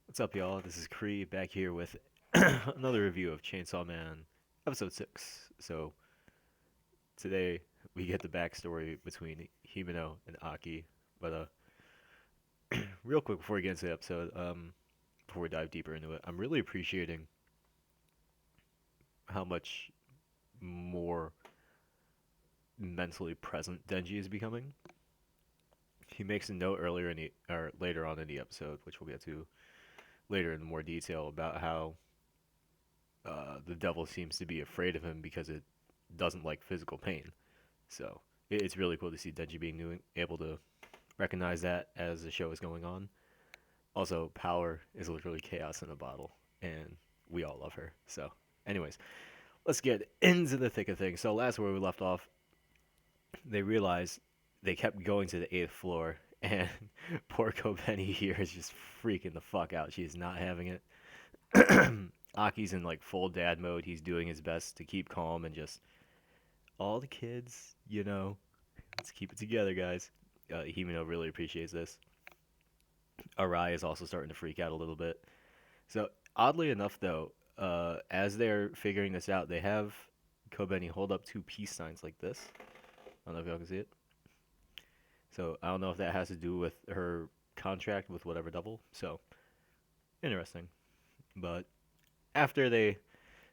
What's up, y'all? This is Cree back here with another review of Chainsaw Man, episode 6. So, today we get the backstory between Himeno and Aki. But, real quick before we get into the episode, before we dive deeper into it, I'm really appreciating how much more mentally present Denji is becoming. He makes a note or later on in the episode, which we'll get to later in more detail, about how the devil seems to be afraid of him because it doesn't like physical pain. So it's really cool to see Denji being able to recognize that as the show is going on. Also, Power is literally chaos in a bottle, and we all love her. So, anyways, let's get into the thick of things. So last where we left off, they realized they kept going to the eighth floor, and poor Kobeni here is just freaking the fuck out. She's not having it. Aki's in like full dad mode. He's doing his best to keep calm and just all the kids, let's keep it together, guys. Himeno really appreciates this. Arai is also starting to freak out a little bit. So, oddly enough, though, as they're figuring this out, they have Kobeni hold up two peace signs like this. I don't know if y'all can see it. So, I don't know if that has to do with her contract with whatever double. So, interesting. But after they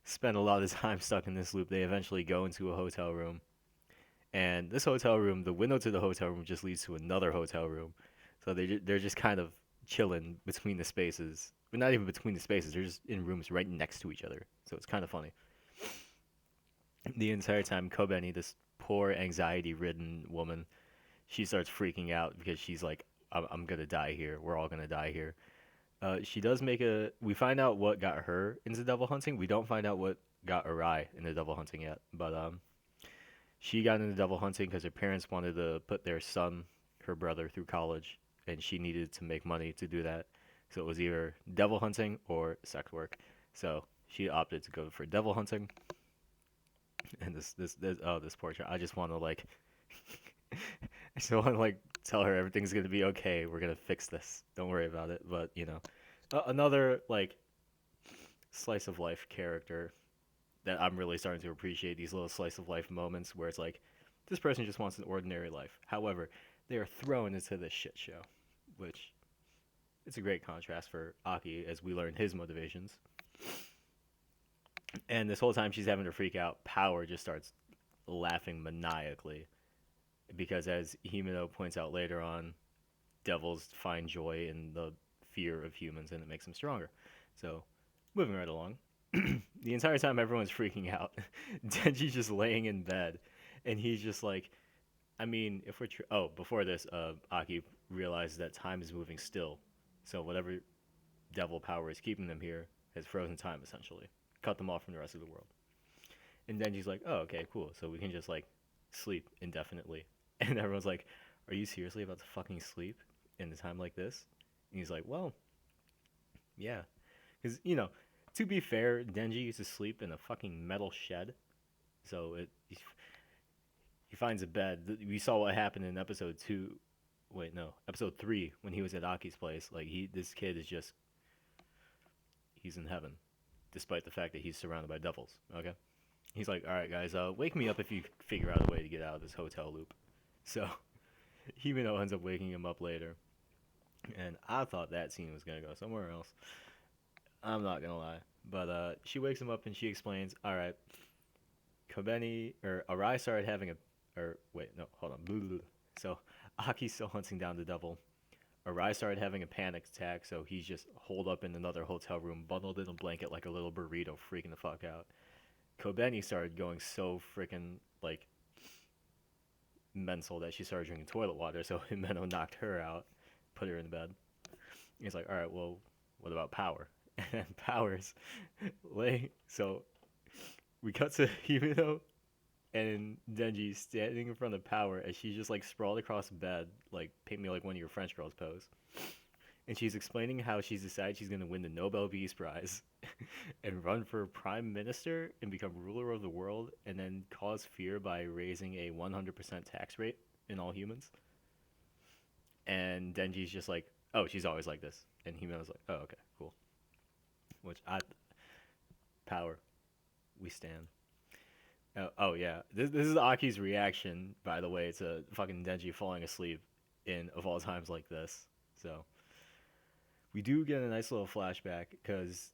spend a lot of time stuck in this loop, they eventually go into a hotel room. And this hotel room, the window to the hotel room just leads to another hotel room. So they're just kind of chilling between the spaces. But not even between the spaces. They're just in rooms right next to each other. So it's kind of funny. The entire time, Kobeni, this poor anxiety-ridden woman, she starts freaking out because she's like, I'm going to die here. We're all going to die here. She does make a. We find out what got her into devil hunting. We don't find out what got Arai into devil hunting yet. But she got into devil hunting because her parents wanted to put their son, her brother, through college, and she needed to make money to do that. So it was either devil hunting or sex work. So she opted to go for devil hunting. And this poor child. I just want to like, I just want to like tell her everything's gonna be okay. We're gonna fix this. Don't worry about it. But another like slice of life character that I'm really starting to appreciate, these little slice of life moments where it's like, this person just wants an ordinary life. However, they are thrown into this shit show, which it's a great contrast for Aki as we learn his motivations. And this whole time she's having to freak out, Power just starts laughing maniacally because, as Himeno points out later on, devils find joy in the fear of humans and it makes them stronger. So, moving right along. The entire time everyone's freaking out, Denji's just laying in bed, and he's just like, I mean, if we're before this, Aki realizes that time is moving still, so whatever devil power is keeping them here has frozen time essentially, cut them off from the rest of the world. And Denji's like, oh, okay, cool, so we can just like sleep indefinitely, and everyone's like, are you seriously about to fucking sleep in a time like this? And he's like, well, yeah, because to be fair, Denji used to sleep in a fucking metal shed. So he finds a bed. We saw what happened in episode 2. Wait, no, episode 3 when he was at Aki's place. Like this kid is just he's in heaven, despite the fact that he's surrounded by devils. Okay, he's like, all right, guys, wake me up if you figure out a way to get out of this hotel loop. So Himeno ends up waking him up later, and I thought that scene was gonna go somewhere else. I'm not gonna lie, but she wakes him up and she explains, all right, Kobeni or Arai started having or wait, no, hold on. Blah, blah, blah. So Aki's still hunting down the devil. Arai started having a panic attack, so he's just holed up in another hotel room, bundled in a blanket like a little burrito, freaking the fuck out. Kobeni started going so freaking like mental that she started drinking toilet water, so Himeno knocked her out, put her in bed. He's like, all right, well, what about Power? And Power's laying. So we cut to Himeno and Denji standing in front of Power as she's just like sprawled across the bed, like paint me like one of your French girls pose. And she's explaining how she's decided she's gonna win the Nobel Peace Prize and run for prime minister and become ruler of the world and then cause fear by raising a 100% tax rate in all humans. And Denji's just like, oh, she's always like this. And Himeno's like, oh, okay, cool. Which I power, we stand. Oh yeah, this is Aki's reaction, by the way, to fucking Denji falling asleep in of all times like this. So we do get a nice little flashback because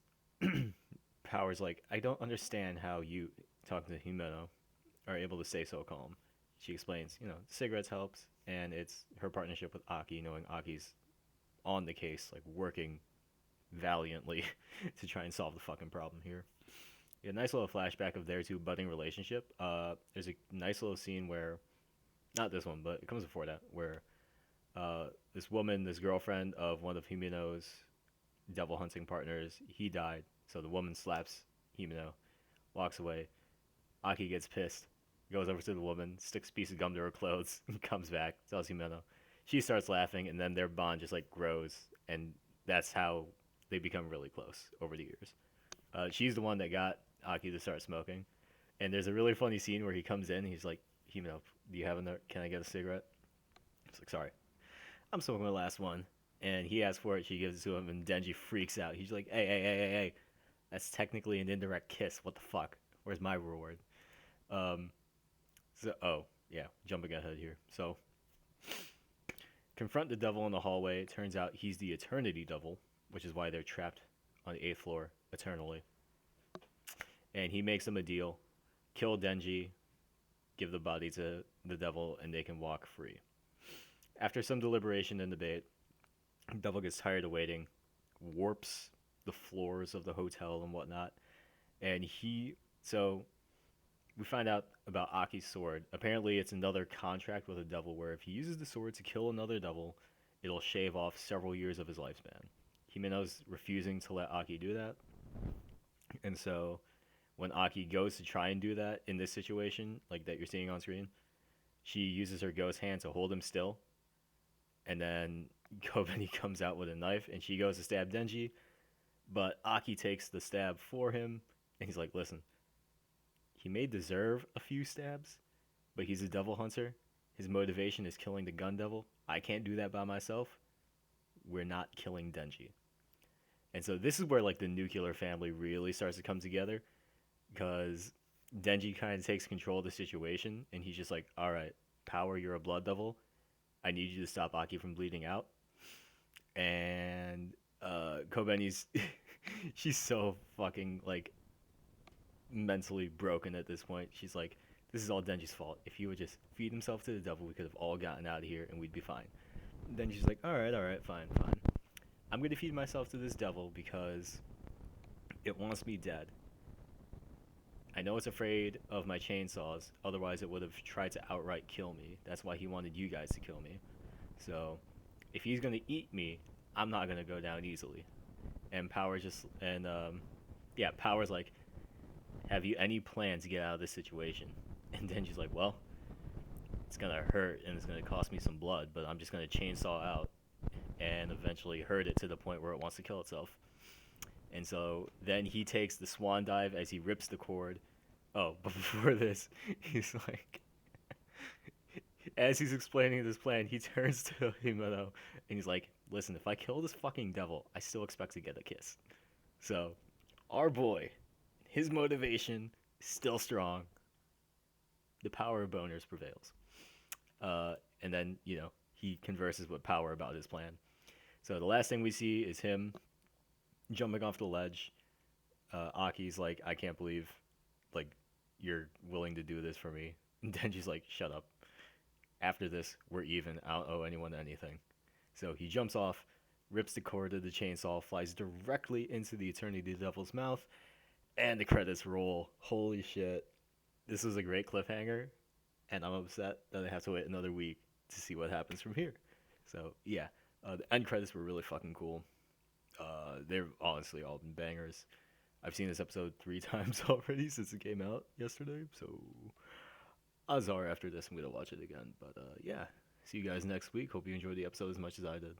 Power's like, I don't understand how you, talking to Himeno, are able to stay so calm. She explains, cigarettes helps, and it's her partnership with Aki, knowing Aki's on the case, like working valiantly to try and solve the fucking problem here. Yeah, nice little flashback of their two budding relationship. There's a nice little scene where, not this one, but it comes before that, where this woman, this girlfriend of one of Himeno's devil hunting partners, he died. So the woman slaps Himeno, walks away. Aki gets pissed, goes over to the woman, sticks a piece of gum to her clothes, comes back, tells Himeno. She starts laughing, and then their bond just like grows, and that's how they become really close over the years. She's the one that got Aki to start smoking, and there's a really funny scene where he comes in, and he's like, Himeno, do you have another? Can I get a cigarette? He's like, sorry, I'm smoking my last one. And he asks for it, she gives it to him, and Denji freaks out. He's like, hey, that's technically an indirect kiss. What the fuck? Where's my reward? Um, oh, yeah, jumping ahead here. So, confront the devil in the hallway. It turns out he's the Eternity Devil, which is why they're trapped on the 8th floor eternally. And he makes them a deal: kill Denji, give the body to the devil, and they can walk free. After some deliberation and debate, the devil gets tired of waiting, warps the floors of the hotel and whatnot, and so we find out about Aki's sword. Apparently, it's another contract with the devil where if he uses the sword to kill another devil, it'll shave off several years of his lifespan. Himeno's refusing to let Aki do that, and so when Aki goes to try and do that in this situation, like that you're seeing on screen, she uses her ghost hand to hold him still, and then Kobeni comes out with a knife, and she goes to stab Denji, but Aki takes the stab for him, and he's like, listen, he may deserve a few stabs, but he's a devil hunter. His motivation is killing the gun devil. I can't do that by myself. We're not killing Denji. And so this is where like the nuclear family really starts to come together, because Denji kind of takes control of the situation, and he's just like, all right, Power, you're a blood devil. I need you to stop Aki from bleeding out. And Kobeni's, she's so fucking like mentally broken at this point. She's like, this is all Denji's fault. If he would just feed himself to the devil, we could have all gotten out of here and we'd be fine. And then she's like, all right, fine. I'm going to feed myself to this devil because it wants me dead. I know it's afraid of my chainsaws, otherwise it would have tried to outright kill me. That's why he wanted you guys to kill me. So, if he's going to eat me, I'm not going to go down easily. And Power's like, have you any plan to get out of this situation? And then she's like, well, it's going to hurt and it's going to cost me some blood, but I'm just going to chainsaw out and eventually hurt it to the point where it wants to kill itself. And so then he takes the swan dive as he rips the cord. Oh, but before this, he's like, as he's explaining this plan, he turns to Himeno and he's like, listen, if I kill this fucking devil, I still expect to get a kiss. So, our boy, his motivation is still strong. The power of boners prevails. And then, he converses with Power about his plan. So the last thing we see is him jumping off the ledge. Aki's like, I can't believe, like, you're willing to do this for me. And Denji's like, shut up. After this, we're even. I don't owe anyone anything. So he jumps off, rips the cord of the chainsaw, flies directly into the Eternity Devil's mouth, and the credits roll. Holy shit. This was a great cliffhanger, and I'm upset that I have to wait another week to see what happens from here. So, yeah. The end credits were really fucking cool. They're honestly all been bangers. I've seen this episode 3 times already since it came out yesterday, so odds are after this I'm going to watch it again. But yeah, see you guys next week. Hope you enjoyed the episode as much as I did.